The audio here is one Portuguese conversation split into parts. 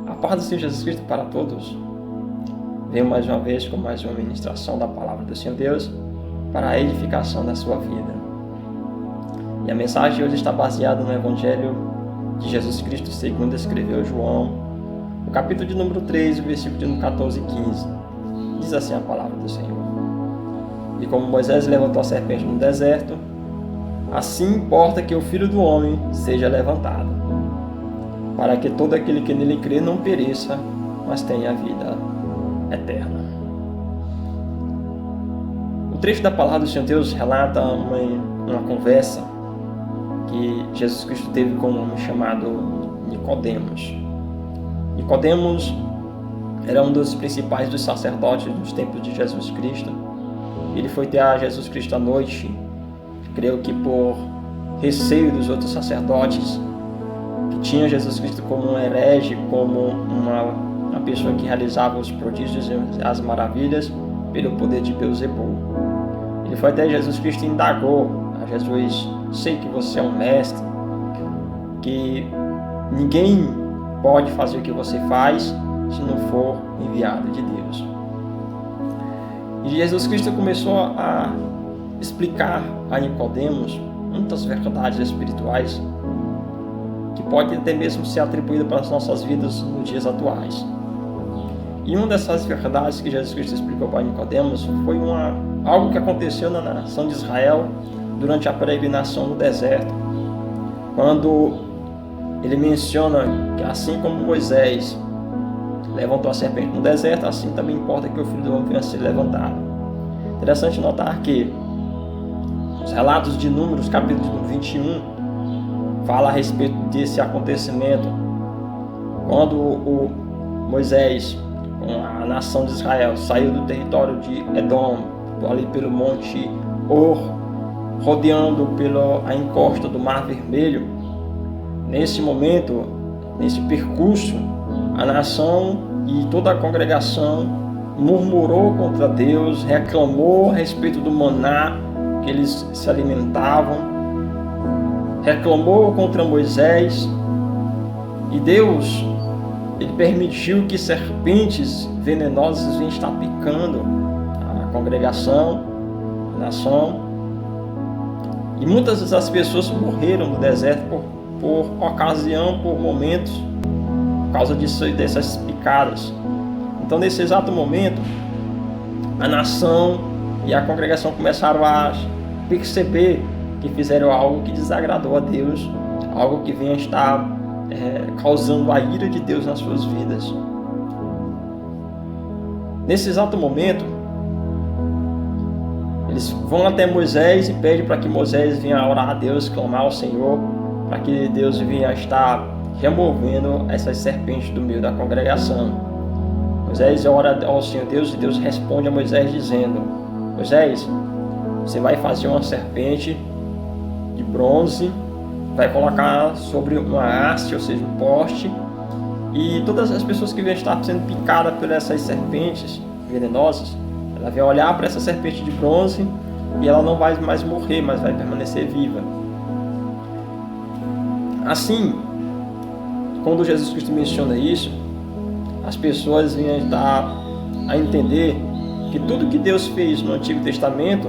A paz do Senhor Jesus Cristo para todos. Venho mais uma vez com mais uma ministração da palavra do Senhor Deus para a edificação da sua vida. E a mensagem de hoje está baseada no Evangelho de Jesus Cristo segundo escreveu João, no capítulo de número 3, versículo de número 14 e 15. Diz assim a palavra do Senhor: E como Moisés levantou a serpente no deserto, assim importa que o Filho do Homem seja levantado, para que todo aquele que nele crê não pereça, mas tenha a vida eterna. O trecho da palavra do Senhor Deus relata uma conversa que Jesus Cristo teve com um homem chamado Nicodemos. Nicodemos era um dos principais dos sacerdotes dos tempos de Jesus Cristo. Ele foi ter a Jesus Cristo à noite, creio que por receio dos outros sacerdotes, que tinha Jesus Cristo como um herege, como uma pessoa que realizava os prodígios e as maravilhas pelo poder de Beelzebul. Ele foi até Jesus Cristo e indagou a Jesus: sei que você é um mestre, que ninguém pode fazer o que você faz se não for enviado de Deus. E Jesus Cristo começou a explicar a Nicodemos muitas verdades espirituais que podem até mesmo ser atribuídas para as nossas vidas nos dias atuais. E uma dessas verdades que Jesus Cristo explicou para Nicodemos foi algo que aconteceu na nação de Israel durante a peregrinação no deserto, quando ele menciona que assim como Moisés levantou a serpente no deserto, assim também importa que o Filho do Homem venha a ser levantado. Interessante notar que os relatos de Números, capítulo 21, fala a respeito desse acontecimento, quando o Moisés, com a nação de Israel, saiu do território de Edom, ali pelo monte Or, rodeando pela encosta do Mar Vermelho. Nesse momento, nesse percurso, a nação e toda a congregação murmurou contra Deus, reclamou a respeito do maná que eles se alimentavam, reclamou contra Moisés, e Deus, ele permitiu que serpentes venenosas venham estar picando a congregação, a nação, e muitas das pessoas morreram no deserto por ocasião, por momentos, por causa dessas picadas. Então, nesse exato momento, a nação e a congregação começaram a perceber que fizeram algo que desagradou a Deus, algo que vinha estar causando a ira de Deus nas suas vidas. Nesse exato momento, eles vão até Moisés e pedem para que Moisés venha orar a Deus, clamar ao Senhor, para que Deus venha estar removendo essas serpentes do meio da congregação. Moisés ora ao Senhor Deus e Deus responde a Moisés dizendo: Moisés, você vai fazer uma serpente de bronze, vai colocar sobre uma haste, ou seja, um poste, e todas as pessoas que vêm estar sendo picadas por essas serpentes venenosas, ela vai olhar para essa serpente de bronze e ela não vai mais morrer, mas vai permanecer viva. Assim, quando Jesus Cristo menciona isso, as pessoas vêm estar a entender que tudo que Deus fez no Antigo Testamento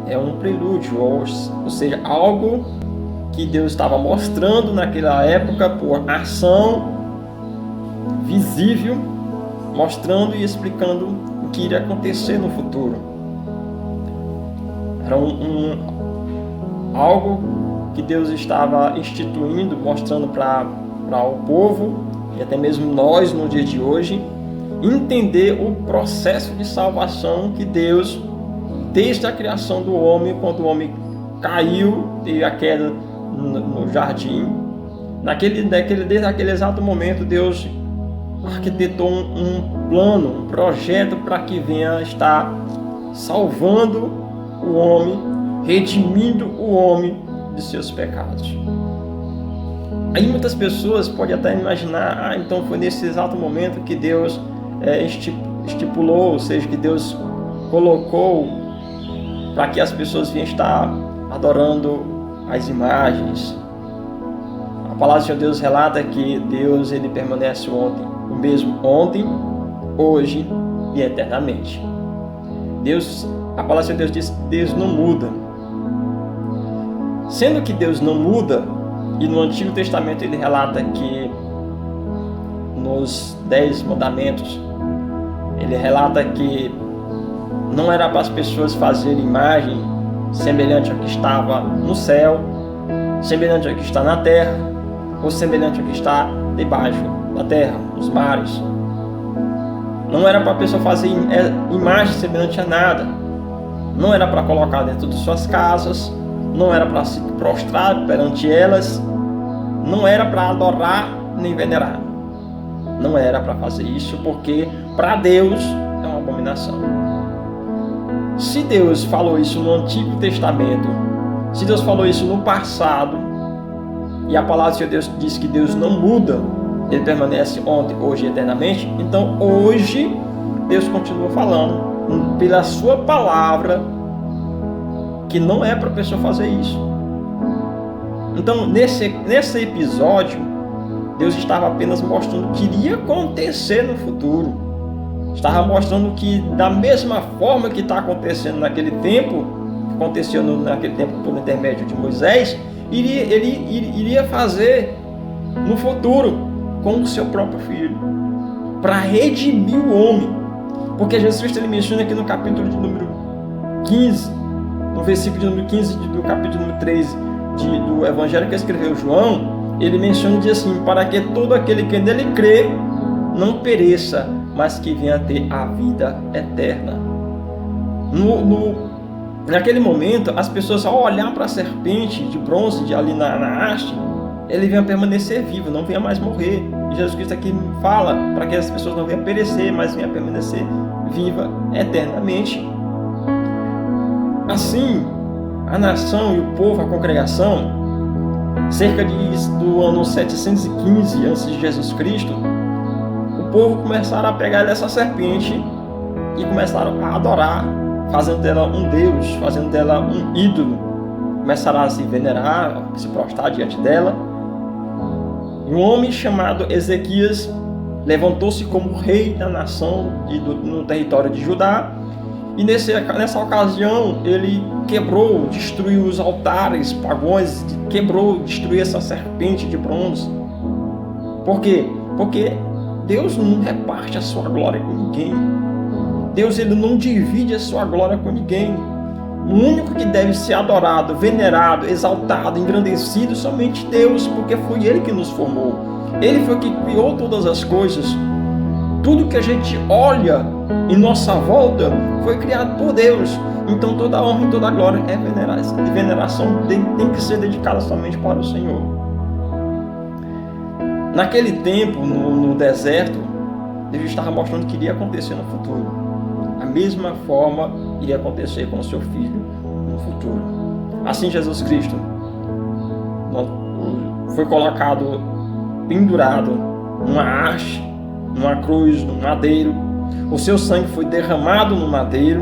é um prelúdio, ou seja, algo que Deus estava mostrando naquela época por ação visível, mostrando e explicando o que iria acontecer no futuro. Era algo que Deus estava instituindo, mostrando para o povo e até mesmo nós no dia de hoje entender o processo de salvação que Deus, desde a criação do homem, quando o homem caiu, teve a queda no jardim, desde aquele exato momento Deus arquitetou um plano, um projeto para que venha estar salvando o homem, redimindo o homem de seus pecados. Aí muitas pessoas podem até imaginar: então foi nesse exato momento que Deus estipulou, ou seja, que Deus colocou para que as pessoas venham estar adorando as imagens. A palavra do Senhor Deus relata que Deus ele permanece o mesmo ontem, hoje e eternamente. A palavra do Senhor Deus diz que Deus não muda. Sendo que Deus não muda, e no Antigo Testamento ele relata que nos 10 mandamentos, ele relata que não era para as pessoas fazerem imagem semelhante ao que estava no céu, semelhante ao que está na terra, ou semelhante ao que está debaixo da terra, nos mares. Não era para a pessoa fazer imagem semelhante a nada. Não era para colocar dentro de suas casas, não era para se prostrar perante elas, não era para adorar nem venerar. Não era para fazer isso, porque para Deus é uma abominação. Se Deus falou isso no Antigo Testamento, se Deus falou isso no passado, e a palavra do Senhor Deus diz que Deus não muda, ele permanece ontem, hoje e eternamente, então hoje Deus continua falando pela sua palavra que não é para a pessoa fazer isso. Então nesse episódio Deus estava apenas mostrando o que iria acontecer no futuro. Estava mostrando que da mesma forma que está acontecendo naquele tempo, aconteceu naquele tempo por intermédio de Moisés, ele iria fazer no futuro com o seu próprio filho, para redimir o homem. Porque Jesus Cristo ele menciona aqui no capítulo de número 15, no versículo de número 15 do capítulo número 13 do Evangelho que escreveu João, ele menciona e diz assim: para que todo aquele que nele crê não pereça, mas que venha a ter a vida eterna. Naquele momento, as pessoas, ao olhar para a serpente de bronze ali na haste, ele venha permanecer vivo, não venha mais morrer. E Jesus Cristo aqui fala para que as pessoas não venham perecer, mas venham permanecer viva eternamente. Assim, a nação e o povo, a congregação, cerca do ano 715 antes de Jesus Cristo, o povo começaram a pegar essa serpente e começaram a adorar, fazendo dela um deus, fazendo dela um ídolo. Começaram a se venerar, a se prostrar diante dela. E um homem chamado Ezequias levantou-se como rei da nação no território de Judá. E nessa ocasião ele quebrou, destruiu os altares pagãos, destruiu essa serpente de bronze. Por quê? Porque Deus não reparte a sua glória com ninguém. Deus ele não divide a sua glória com ninguém. O único que deve ser adorado, venerado, exaltado, engrandecido, somente Deus, porque foi Ele que nos formou. Ele foi que criou todas as coisas. Tudo que a gente olha em nossa volta foi criado por Deus. Então toda a honra e toda a glória e veneração tem que ser dedicada somente para o Senhor. Naquele tempo, no deserto, Deus estava mostrando que iria acontecer no futuro. A mesma forma iria acontecer com o seu filho no futuro. Assim Jesus Cristo foi colocado, pendurado numa haste, numa cruz, num madeiro. O seu sangue foi derramado no madeiro.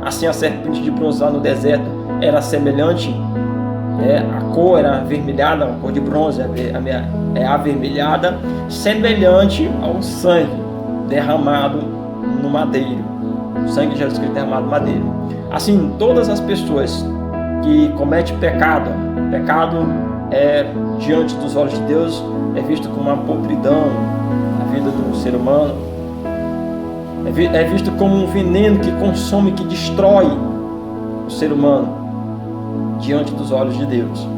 Assim a serpente de bronze lá no deserto era semelhante, a cor era avermelhada, a cor de bronze é avermelhada, semelhante ao sangue derramado no madeiro. O sangue de Jesus Cristo derramado no madeiro. Assim, todas as pessoas que cometem pecado diante dos olhos de Deus é visto como uma podridão na vida do ser humano. É visto como um veneno que consome, que destrói o ser humano diante dos olhos de Deus.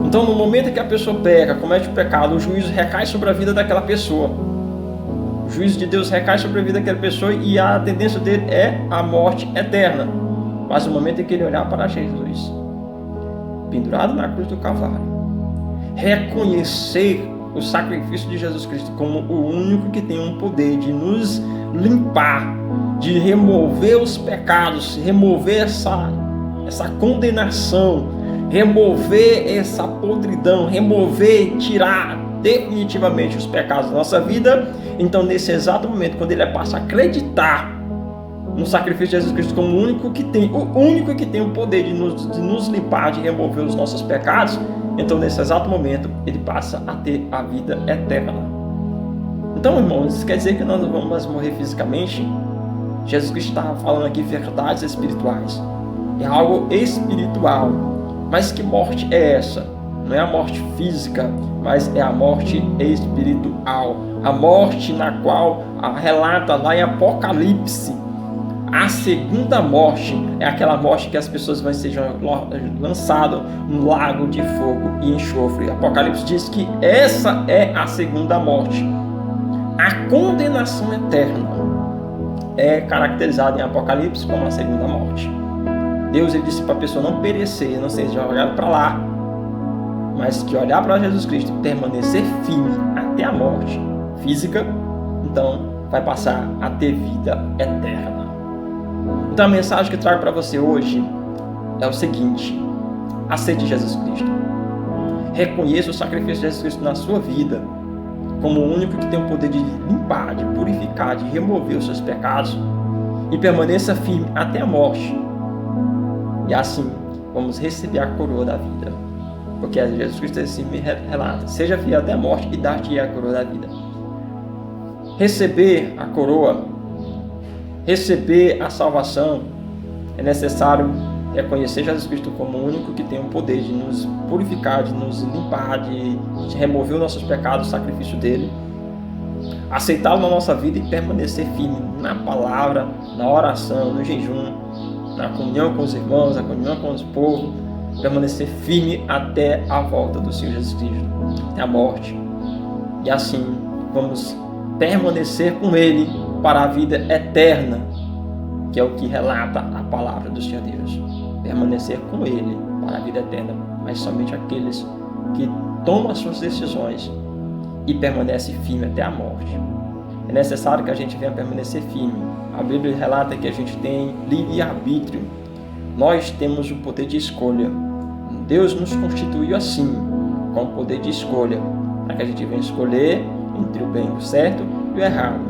Então, no momento em que a pessoa peca, comete o pecado, o juízo recai sobre a vida daquela pessoa. O juízo de Deus recai sobre a vida daquela pessoa e a tendência dele é a morte eterna. Mas no momento em que ele olhar para Jesus, pendurado na cruz do Calvário, reconhecer o sacrifício de Jesus Cristo como o único que tem um poder de nos limpar, de remover os pecados, remover essa condenação, remover essa podridão, remover, tirar definitivamente os pecados da nossa vida. Então, nesse exato momento, quando ele passa a acreditar no sacrifício de Jesus Cristo como o único que tem o poder de nos limpar, de remover os nossos pecados, então nesse exato momento ele passa a ter a vida eterna. Então, irmãos, isso quer dizer que nós não vamos mais morrer fisicamente? Jesus Cristo estava falando aqui verdades espirituais. É algo espiritual. Mas que morte é essa? Não é a morte física, mas é a morte espiritual. A morte na qual relata lá em Apocalipse. A segunda morte é aquela morte que as pessoas vão ser lançadas no lago de fogo e enxofre. Apocalipse diz que essa é a segunda morte. A condenação eterna é caracterizada em Apocalipse como a segunda morte. Deus ele disse para a pessoa não perecer, não ser jogada para lá, mas que olhar para Jesus Cristo e permanecer firme até a morte física, então vai passar a ter vida eterna. Então a mensagem que eu trago para você hoje é o seguinte: aceite Jesus Cristo. Reconheça o sacrifício de Jesus Cristo na sua vida como o único que tem o poder de limpar, de purificar, de remover os seus pecados, e permaneça firme até a morte. E assim vamos receber a coroa da vida. Porque Jesus Cristo assim me relata: seja fiel até a morte e dar-te a coroa da vida. Receber a coroa, receber a salvação, é necessário reconhecer Jesus Cristo como o único que tem o poder de nos purificar, de nos limpar, de remover os nossos pecados, o sacrifício dele, aceitá-lo na nossa vida e permanecer firme na palavra, na oração, no jejum, na comunhão com os irmãos, na comunhão com o povo, permanecer firme até a volta do Senhor Jesus Cristo, até a morte. E assim vamos permanecer com Ele para a vida eterna, que é o que relata a palavra do Senhor Deus. Permanecer com Ele para a vida eterna, mas somente aqueles que tomam as suas decisões e permanecem firme até a morte. É necessário que a gente venha permanecer firme. A Bíblia relata que a gente tem livre-arbítrio. Nós temos o poder de escolha. Deus nos constituiu assim, com o poder de escolha, para que a gente venha escolher entre o bem, o certo e o errado.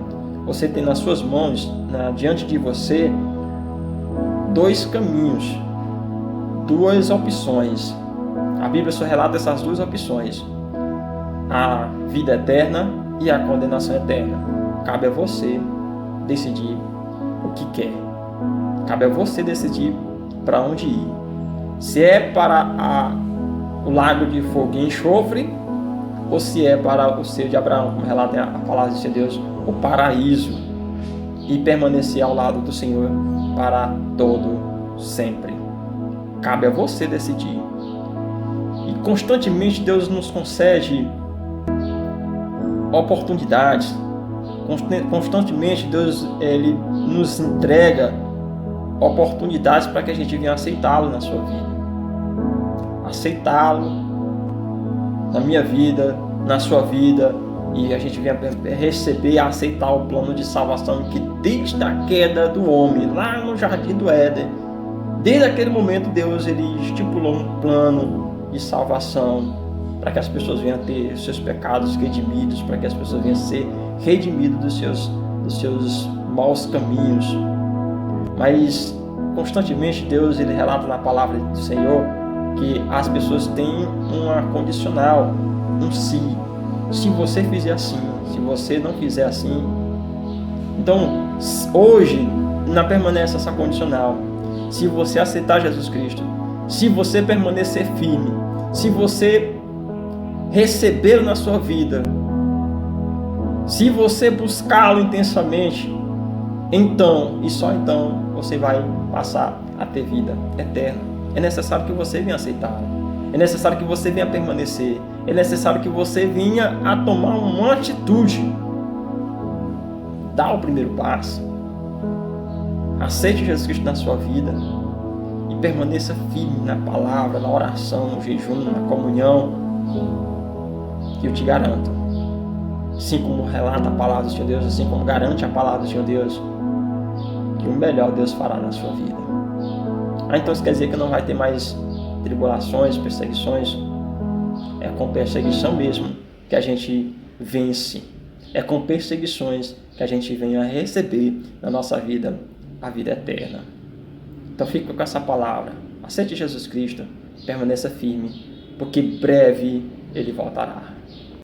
Você tem nas suas mãos, diante de você, dois caminhos, duas opções. A Bíblia só relata essas duas opções: a vida eterna e a condenação eterna. Cabe a você decidir o que quer. Cabe a você decidir para onde ir. Se é para o lago de fogo e enxofre, ou se é para o seio de Abraão, como relata a palavra de Deus, o paraíso, e permanecer ao lado do Senhor para todo sempre. Cabe a você decidir. E constantemente Deus nos concede oportunidades. Constantemente Deus ele nos entrega oportunidades para que a gente venha aceitá-lo na sua vida. Aceitá-lo na minha vida, na sua vida, e a gente venha receber, aceitar o plano de salvação que desde a queda do homem, lá no Jardim do Éden, desde aquele momento Deus ele estipulou um plano de salvação para que as pessoas venham ter seus pecados redimidos, para que as pessoas venham ser redimidas dos seus maus caminhos. Mas constantemente Deus ele relata na palavra do Senhor que as pessoas têm uma condicional, um se você fizer assim, se você não fizer assim. Então hoje não permanece essa condicional. Se você aceitar Jesus Cristo, se você permanecer firme, se você recebê-lo na sua vida, se você buscá-lo intensamente, então e só então você vai passar a ter vida eterna. É necessário que você venha aceitá-lo. É necessário que você venha permanecer. É necessário que você venha a tomar uma atitude. Dá o primeiro passo. Aceite Jesus Cristo na sua vida e permaneça firme na palavra, na oração, no jejum, na comunhão. E eu te garanto, assim como relata a palavra do Senhor Deus, assim como garante a palavra do Senhor Deus, que o melhor Deus fará na sua vida. Então isso quer dizer que não vai ter mais tribulações, perseguições. É com perseguição mesmo que a gente vence. É com perseguições que a gente vem a receber na nossa vida a vida eterna. Então fica com essa palavra. Aceite Jesus Cristo, permaneça firme porque breve ele voltará.